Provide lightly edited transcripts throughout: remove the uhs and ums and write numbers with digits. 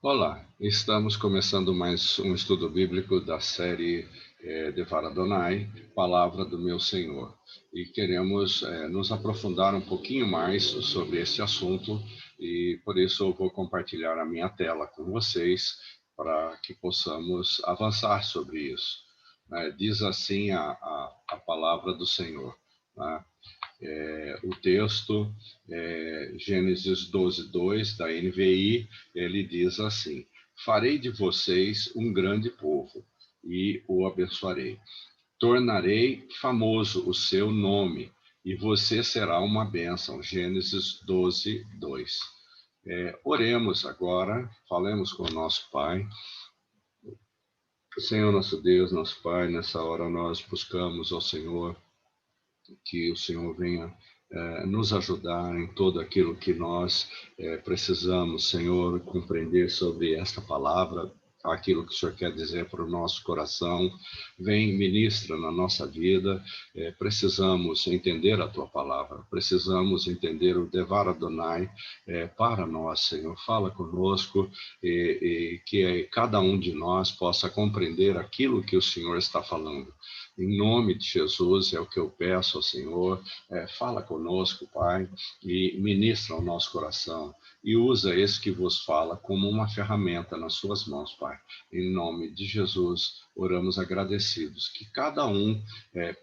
Olá, estamos começando mais um estudo bíblico da série Devar Adonai, Palavra do Meu Senhor. E queremos nos aprofundar um pouquinho mais sobre esse assunto e por isso eu vou compartilhar a minha tela com vocês para que possamos avançar sobre isso. Diz assim a palavra do Senhor, né? O texto, Gênesis 12:2, da NVI, ele diz assim: Farei de vocês um grande povo e o abençoarei. Tornarei famoso o seu nome e você será uma bênção. Gênesis 12:2. Oremos agora, falemos com o nosso Pai. Senhor nosso Deus, nosso Pai, nessa hora nós buscamos ao Senhor que o Senhor venha nos ajudar em tudo aquilo que nós precisamos, Senhor, compreender sobre esta palavra, aquilo que o Senhor quer dizer para o nosso coração. Vem, ministra na nossa vida. Precisamos entender a Tua palavra, precisamos entender o Devar Adonai para nós, Senhor. Fala conosco e que cada um de nós possa compreender aquilo que o Senhor está falando. Em nome de Jesus é o que eu peço ao Senhor. Fala conosco, Pai, e ministra o nosso coração. E usa esse que vos fala como uma ferramenta nas suas mãos, Pai. Em nome de Jesus, oramos agradecidos. Que cada um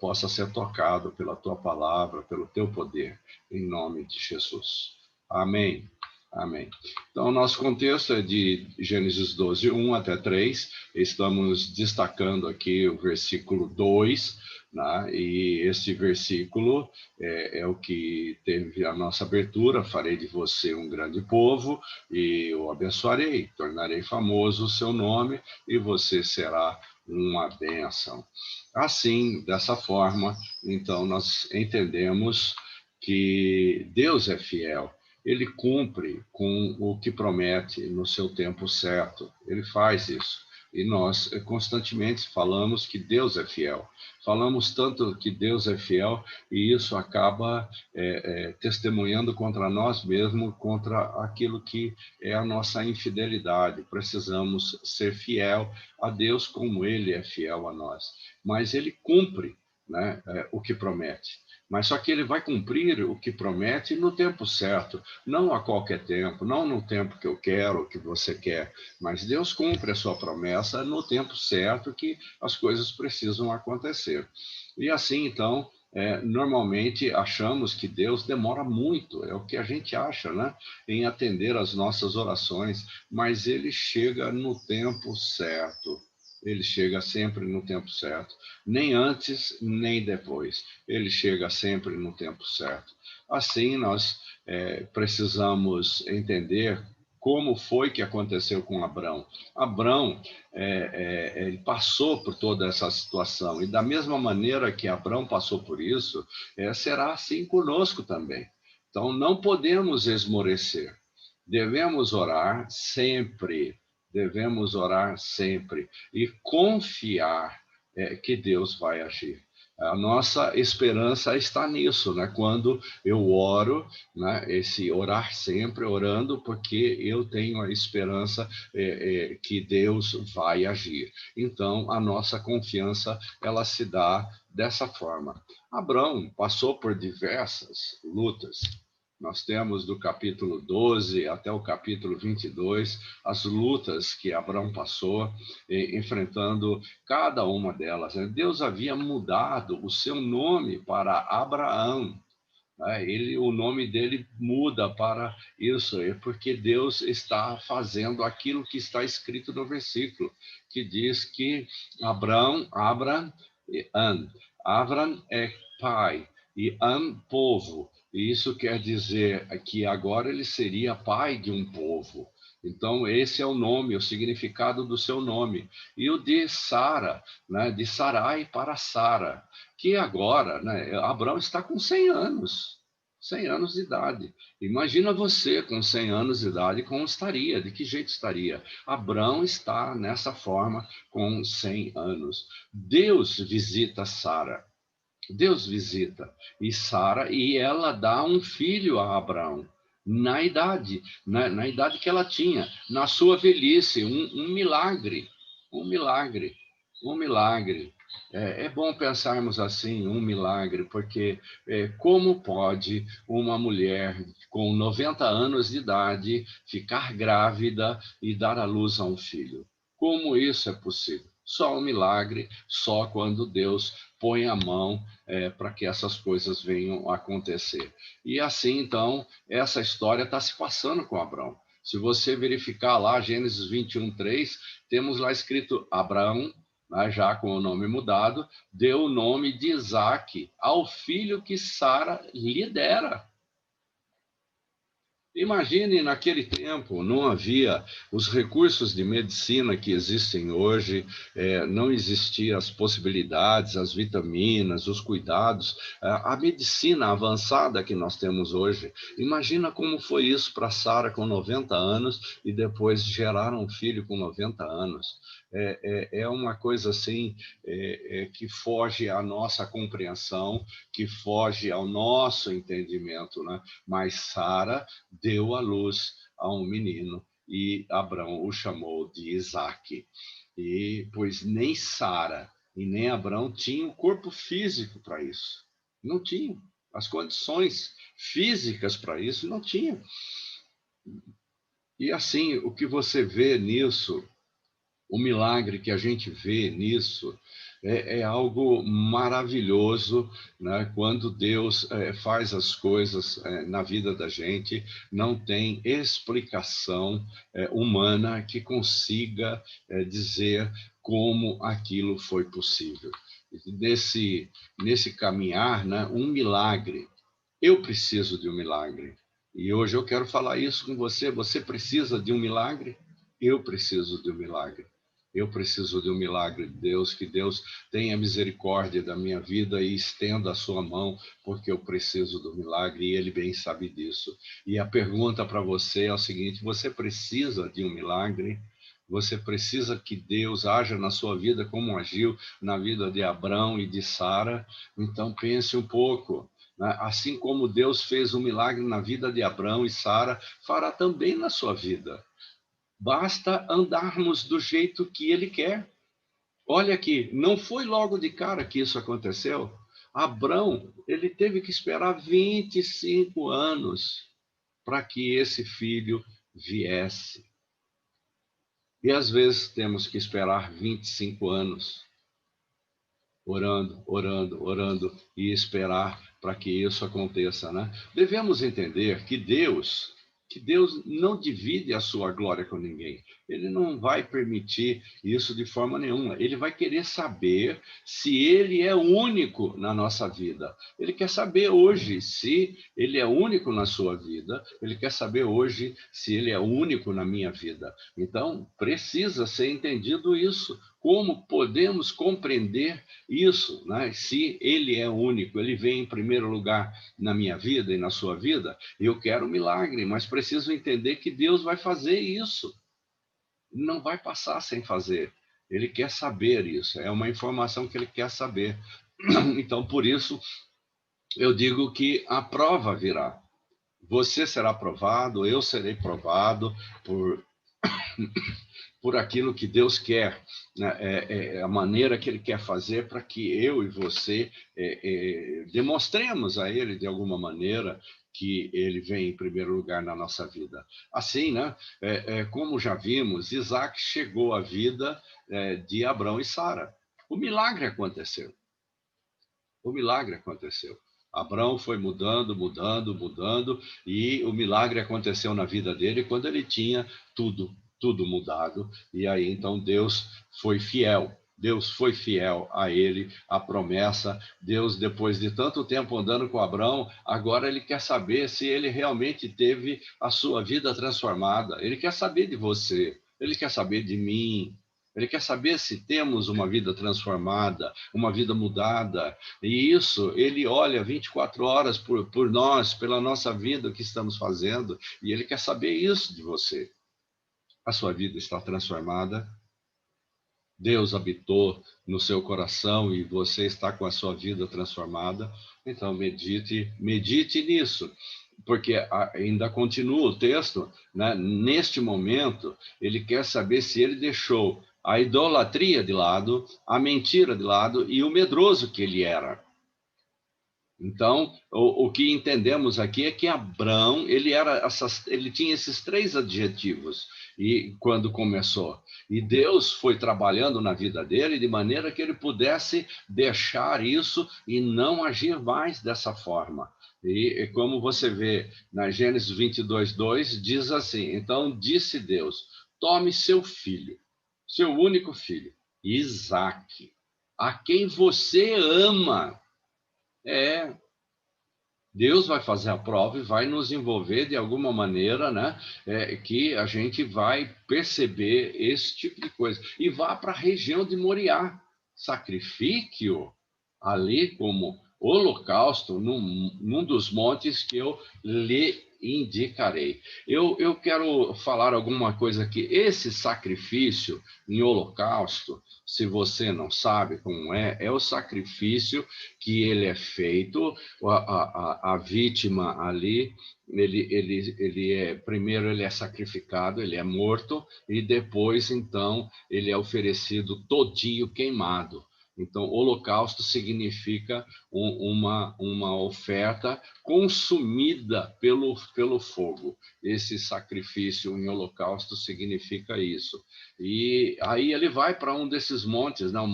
possa ser tocado pela Tua palavra, pelo Teu poder. Em nome de Jesus. Amém. Amém. Então, o nosso contexto é de Gênesis 12:1 até 3. Estamos destacando aqui o versículo 2, né? E este versículo é o que teve a nossa abertura: farei de você um grande povo e o abençoarei, tornarei famoso o seu nome e você será uma bênção. Assim, dessa forma, então, nós entendemos que Deus é fiel. Ele cumpre com o que promete no seu tempo certo. Ele faz isso. E nós constantemente falamos que Deus é fiel. Falamos tanto que Deus é fiel e isso acaba testemunhando contra nós mesmos, contra aquilo que é a nossa infidelidade. Precisamos ser fiel a Deus como Ele é fiel a nós. Mas Ele cumpre, né, o que promete. Mas só que ele vai cumprir o que promete no tempo certo, não a qualquer tempo, não no tempo que eu quero, que você quer, mas Deus cumpre a sua promessa no tempo certo que as coisas precisam acontecer. E assim, então, normalmente achamos que Deus demora muito, é o que a gente acha, né, em atender às nossas orações, mas ele chega no tempo certo. Ele chega sempre no tempo certo, nem antes nem depois. Ele chega sempre no tempo certo. Assim, nós precisamos entender como foi que aconteceu com Abrão. Abrão ele passou por toda essa situação, e da mesma maneira que Abrão passou por isso, será assim conosco também. Então, não podemos esmorecer. Devemos orar sempre. Devemos orar sempre e confiar que Deus vai agir. A nossa esperança está nisso, né? Quando eu oro, né? Esse orar sempre, orando, porque eu tenho a esperança que Deus vai agir. Então, a nossa confiança, ela se dá dessa forma. Abrão passou por diversas lutas. Nós temos do capítulo 12 até o capítulo 22 as lutas que Abrão passou, enfrentando cada uma delas. Deus havia mudado o seu nome para Abraão. O nome dele muda para isso, porque Deus está fazendo aquilo que está escrito no versículo, que diz que Abram é pai e povo. E isso quer dizer que agora ele seria pai de um povo. Então, esse é o nome, o significado do seu nome. E o de Sara, né, de Sarai para Sara, que agora, né, Abraão está com 100 anos. 100 anos de idade. Imagina você com 100 anos de idade, como estaria, de que jeito estaria? Abraão está nessa forma com 100 anos. Deus visita Sara. Deus visita e Sara, e ela dá um filho a Abraão. na idade, na idade que ela tinha, na sua velhice, um milagre, um milagre, um milagre. É bom pensarmos assim, um milagre, porque como pode uma mulher com 90 anos de idade ficar grávida e dar à luz a um filho? Como isso é possível? Só um milagre, só quando Deus põe a mão para que essas coisas venham a acontecer. E assim, então, essa história está se passando com Abraão. Se você verificar lá, Gênesis 21:3, temos lá escrito Abraão, né, já com o nome mudado, deu o nome de Isaque ao filho que Sara lhe dera. Imagine, naquele tempo não havia os recursos de medicina que existem hoje, não existiam as possibilidades, as vitaminas, os cuidados, a medicina avançada que nós temos hoje. Imagina como foi isso para Sara com 90 anos e depois gerar um filho com 90 anos. É uma coisa assim que foge à nossa compreensão, que foge ao nosso entendimento, né? Mas Sara deu à luz a um menino e Abrão o chamou de Isaque. E pois nem Sara e nem Abrão tinham o corpo físico para isso. Não tinham. As condições físicas para isso não tinham. E assim, o que você vê nisso, o milagre que a gente vê nisso, é algo maravilhoso, né? Quando Deus faz as coisas na vida da gente, não tem explicação humana que consiga dizer como aquilo foi possível. Nesse caminhar, né, um milagre. Eu preciso de um milagre. E hoje eu quero falar isso com você. Você precisa de um milagre? Eu preciso de um milagre. Eu preciso de um milagre de Deus, que Deus tenha misericórdia da minha vida e estenda a sua mão, porque eu preciso do milagre e Ele bem sabe disso. E a pergunta para você é o seguinte: você precisa de um milagre? Você precisa que Deus haja na sua vida como agiu na vida de Abrão e de Sara? Então pense um pouco. Assim como Deus fez um milagre na vida de Abrão e Sara, fará também na sua vida. Basta andarmos do jeito que Ele quer. Olha aqui, não foi logo de cara que isso aconteceu. Abrão, ele teve que esperar 25 anos para que esse filho viesse. E às vezes temos que esperar 25 anos, orando, orando, orando e esperar para que isso aconteça, né? Devemos entender que Deus não divide a sua glória com ninguém. Ele não vai permitir isso de forma nenhuma. Ele vai querer saber se ele é único na nossa vida. Ele quer saber hoje se ele é único na sua vida. Ele quer saber hoje se ele é único na minha vida. Então, precisa ser entendido isso. Como podemos compreender isso, né? Se ele é único, ele vem em primeiro lugar na minha vida e na sua vida, eu quero um milagre, mas preciso entender que Deus vai fazer isso. Não vai passar sem fazer. Ele quer saber isso, é uma informação que ele quer saber. Então, por isso, eu digo que a prova virá. Você será provado, eu serei provado por aquilo que Deus quer, né? A maneira que Ele quer fazer para que eu e você demonstremos a Ele, de alguma maneira, que Ele vem em primeiro lugar na nossa vida. Assim, né? Como já vimos, Isaac chegou à vida de Abrão e Sara. O milagre aconteceu. O milagre aconteceu. Abraão foi mudando, mudando, mudando, e o milagre aconteceu na vida dele quando ele tinha tudo mudado. E aí então Deus foi fiel. Deus foi fiel a ele, a promessa. Deus, depois de tanto tempo andando com Abraão, agora ele quer saber se ele realmente teve a sua vida transformada. Ele quer saber de você, ele quer saber de mim. Ele quer saber se temos uma vida transformada, uma vida mudada. E isso, ele olha 24 horas por nós, pela nossa vida, o que estamos fazendo. E ele quer saber isso de você. A sua vida está transformada? Deus habitou no seu coração e você está com a sua vida transformada? Então medite nisso. porque ainda continua o texto, né? Neste momento, ele quer saber se ele deixou a idolatria de lado, a mentira de lado e o medroso que ele era. Então, o que entendemos aqui é que Abrão, ele tinha esses três adjetivos e quando começou. E Deus foi trabalhando na vida dele de maneira que ele pudesse deixar isso e não agir mais dessa forma. E como você vê na Gênesis 22:2, diz assim: então disse Deus: tome seu filho, seu único filho, Isaque, a quem você ama. É, Deus vai fazer a prova e vai nos envolver de alguma maneira, né? Que a gente vai perceber esse tipo de coisa. E vá para a região de Moriá, sacrifique-o ali como holocausto num dos montes que eu lhe indicarei. Eu quero falar alguma coisa aqui. Esse sacrifício em holocausto, se você não sabe como é o sacrifício que ele é feito, a vítima ali, primeiro ele é sacrificado, ele é morto, e depois, então, ele é oferecido todinho queimado. Então, holocausto significa uma oferta consumida pelo fogo. Esse sacrifício em holocausto significa isso. E aí ele vai para um desses montes, né? O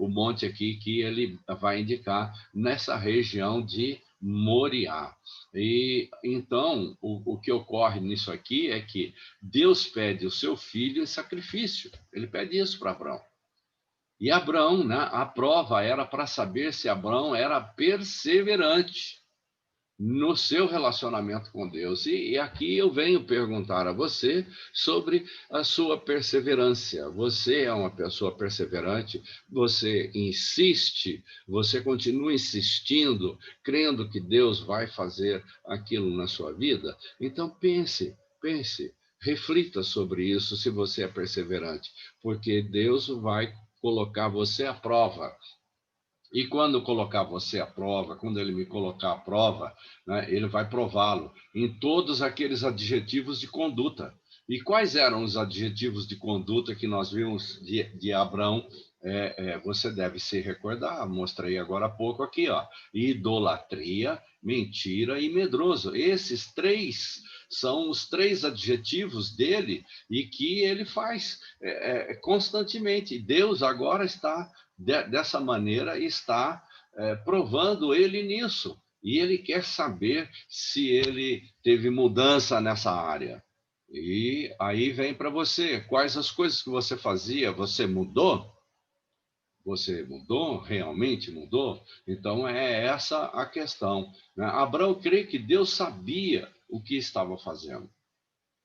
monte aqui que ele vai indicar nessa região de Moriá. E então, o que ocorre nisso aqui é que Deus pede o seu filho em sacrifício. Ele pede isso para Abraão. E Abraão, né, a prova era para saber se Abraão era perseverante no seu relacionamento com Deus. E aqui eu venho perguntar a você sobre a sua perseverança. Você é uma pessoa perseverante? Você insiste? Você continua insistindo, crendo que Deus vai fazer aquilo na sua vida? Então pense, reflita sobre isso se você é perseverante, porque Deus vai colocar você à prova. E quando colocar você à prova, quando ele me colocar à prova, né, ele vai prová-lo em todos aqueles adjetivos de conduta. E quais eram os adjetivos de conduta que nós vimos de Abraão? Você deve se recordar, mostrei agora há pouco aqui, ó, idolatria, mentira e medroso. Esses três são os três adjetivos dele e que ele faz constantemente. Deus agora está dessa maneira está provando ele nisso. E ele quer saber se ele teve mudança nessa área. E aí vem para você, quais as coisas que você fazia, você mudou? Você mudou? Realmente mudou? Então é essa a questão, né? Abraão crê que Deus sabia o que estava fazendo.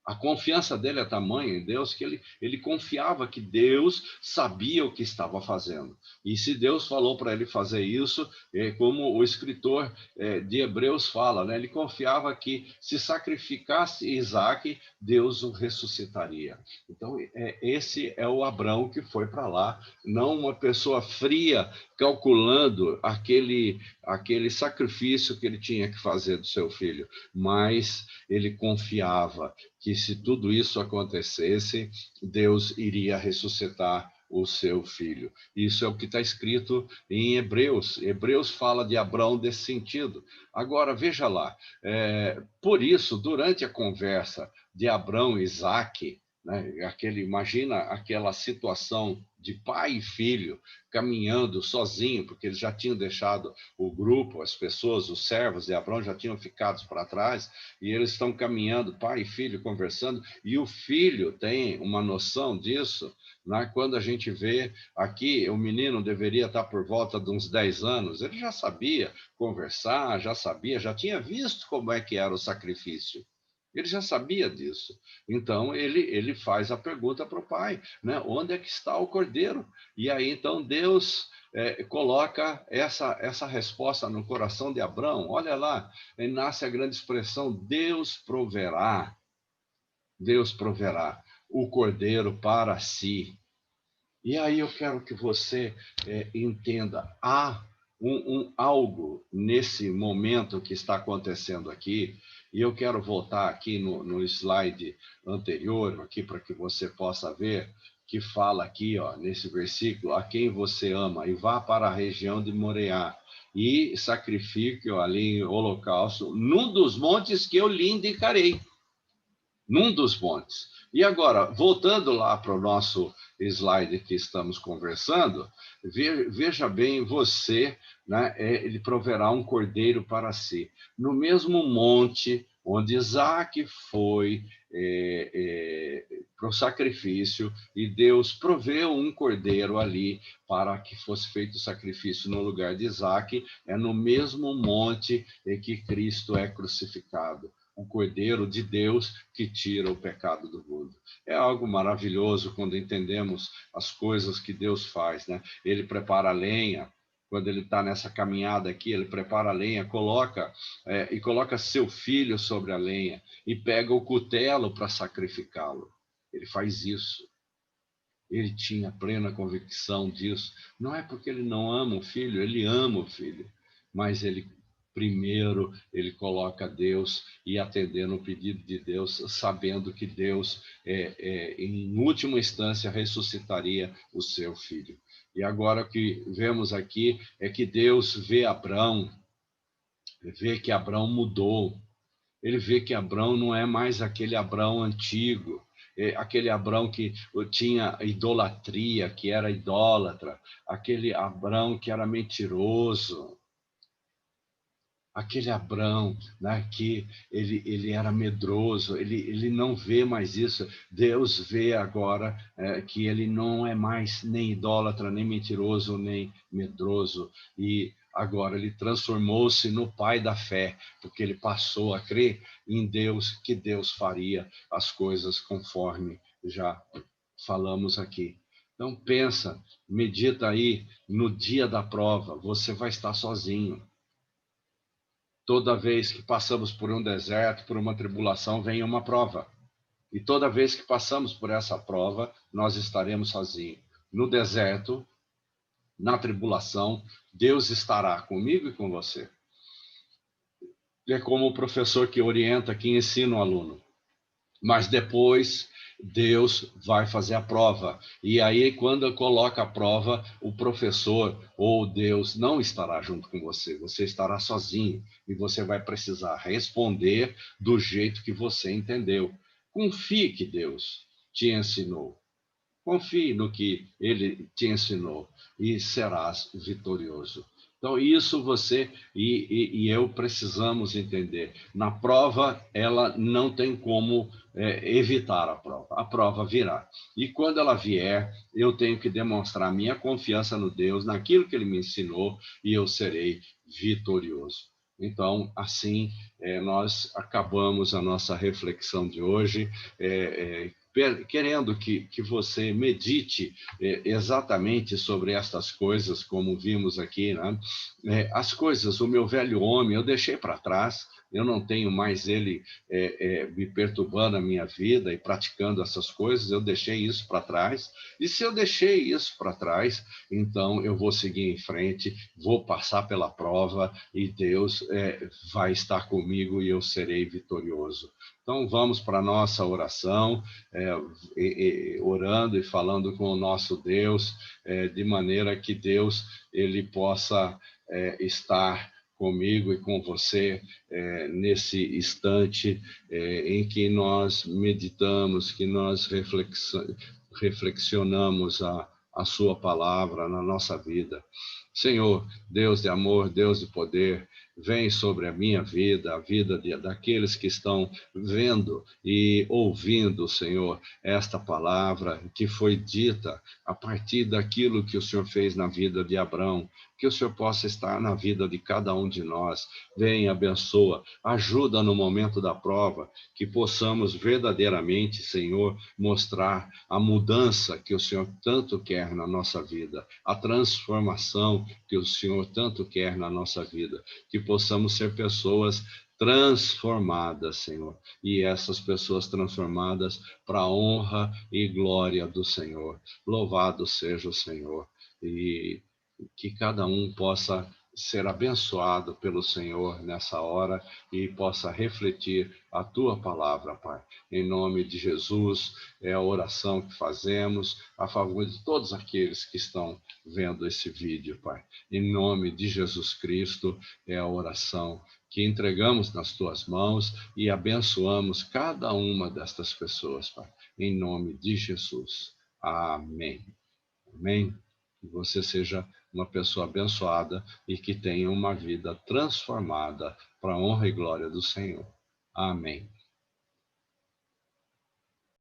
A confiança dele é tamanha em Deus que ele confiava que Deus sabia o que estava fazendo. E se Deus falou para ele fazer isso, como o escritor de Hebreus fala, né? Ele confiava que se sacrificasse Isaac, Deus o ressuscitaria. Então, esse é o Abrão que foi para lá, não uma pessoa fria calculando aquele sacrifício que ele tinha que fazer do seu filho, mas ele confiava que se tudo isso acontecesse, Deus iria ressuscitar o seu filho. Isso é o que está escrito em Hebreus. Hebreus fala de Abraão desse sentido. Agora, veja lá, por isso, durante a conversa de Abraão e Isaque, né, imagina aquela situação de pai e filho caminhando sozinho, porque eles já tinham deixado o grupo, as pessoas, os servos de Abraão já tinham ficado para trás, e eles estão caminhando, pai e filho conversando, e o filho tem uma noção disso, né? Quando a gente vê aqui, o menino deveria estar por volta de uns 10 anos, ele já sabia conversar, já tinha visto como é que era o sacrifício. Ele já sabia disso. Então, ele faz a pergunta para o pai, né? Onde é que está o cordeiro? E aí, então, Deus coloca essa resposta no coração de Abraão. Olha lá, nasce a grande expressão, Deus proverá o cordeiro para si. E aí eu quero que você entenda, há algo nesse momento que está acontecendo aqui, e eu quero voltar aqui no slide anterior, aqui para que você possa ver, que fala aqui, ó, nesse versículo, a quem você ama, e vá para a região de Moriá, e sacrifique ali em holocausto, num dos montes que eu lhe indicarei. Num dos montes. E agora, voltando lá para o nosso slide que estamos conversando, veja bem você, né, ele proverá um cordeiro para si. No mesmo monte onde Isaac foi para o sacrifício, e Deus proveu um cordeiro ali para que fosse feito o sacrifício no lugar de Isaac, é no mesmo monte em que Cristo é crucificado. O Cordeiro de Deus que tira o pecado do mundo. É algo maravilhoso quando entendemos as coisas que Deus faz, né? Ele prepara a lenha, quando ele está nessa caminhada aqui, ele prepara a lenha, coloca seu filho sobre a lenha e pega o cutelo para sacrificá-lo. Ele faz isso. Ele tinha plena convicção disso. Não é porque ele não ama o filho, ele ama o filho, mas primeiro ele coloca Deus e atendendo o pedido de Deus, sabendo que Deus, em última instância, ressuscitaria o seu filho. E agora o que vemos aqui é que Deus vê Abrão, vê que Abrão mudou. Ele vê que Abrão não é mais aquele Abrão antigo, aquele Abrão que tinha idolatria, que era idólatra, aquele Abrão que era mentiroso, aquele Abrão, né, que ele era medroso, ele não vê mais isso. Deus vê agora que ele não é mais nem idólatra, nem mentiroso, nem medroso, e agora ele transformou-se no pai da fé, porque ele passou a crer em Deus, que Deus faria as coisas conforme já falamos aqui. Então pensa, medita aí, no dia da prova, você vai estar sozinho. Toda vez que passamos por um deserto, por uma tribulação, vem uma prova. E toda vez que passamos por essa prova, nós estaremos sozinhos. No deserto, na tribulação, Deus estará comigo e com você. É como o professor que orienta, que ensina o aluno. Mas depois Deus vai fazer a prova. E aí, quando coloca a prova, o professor ou Deus não estará junto com você. Você estará sozinho e você vai precisar responder do jeito que você entendeu. Confie que Deus te ensinou. Confie no que ele te ensinou e serás vitorioso. Então, isso você e eu precisamos entender. Na prova, ela não tem como evitar a prova. A prova virá. E quando ela vier, eu tenho que demonstrar minha confiança no Deus, naquilo que ele me ensinou, e eu serei vitorioso. Então, assim, nós acabamos a nossa reflexão de hoje. Querendo que você medite exatamente sobre estas coisas, como vimos aqui, né? As coisas, o meu velho homem, eu deixei para trás, eu não tenho mais ele me perturbando a minha vida e praticando essas coisas, eu deixei isso para trás, e se eu deixei isso para trás, então eu vou seguir em frente, vou passar pela prova, e Deus vai estar comigo e eu serei vitorioso. Então vamos para a nossa oração, orando e falando com o nosso Deus, de maneira que Deus ele possa estar comigo e com você nesse instante em que nós meditamos, que nós reflexionamos a sua palavra na nossa vida. Senhor, Deus de amor, Deus de poder, vem sobre a minha vida, a vida daqueles que estão vendo e ouvindo, Senhor, esta palavra que foi dita a partir daquilo que o Senhor fez na vida de Abrão, que o Senhor possa estar na vida de cada um de nós. Vem, abençoa, ajuda no momento da prova, que possamos verdadeiramente, Senhor, mostrar a mudança que o Senhor tanto quer na nossa vida, a transformação que o Senhor tanto quer na nossa vida, que possamos ser pessoas transformadas, Senhor, e essas pessoas transformadas para a honra e glória do Senhor. Louvado seja o Senhor, e que cada um possa ser abençoado pelo Senhor nessa hora e possa refletir a tua palavra, Pai. Em nome de Jesus, é a oração que fazemos a favor de todos aqueles que estão vendo esse vídeo, Pai. Em nome de Jesus Cristo, é a oração que entregamos nas tuas mãos e abençoamos cada uma destas pessoas, Pai. Em nome de Jesus. Amém. Amém. Que você seja uma pessoa abençoada e que tenha uma vida transformada para a honra e glória do Senhor. Amém.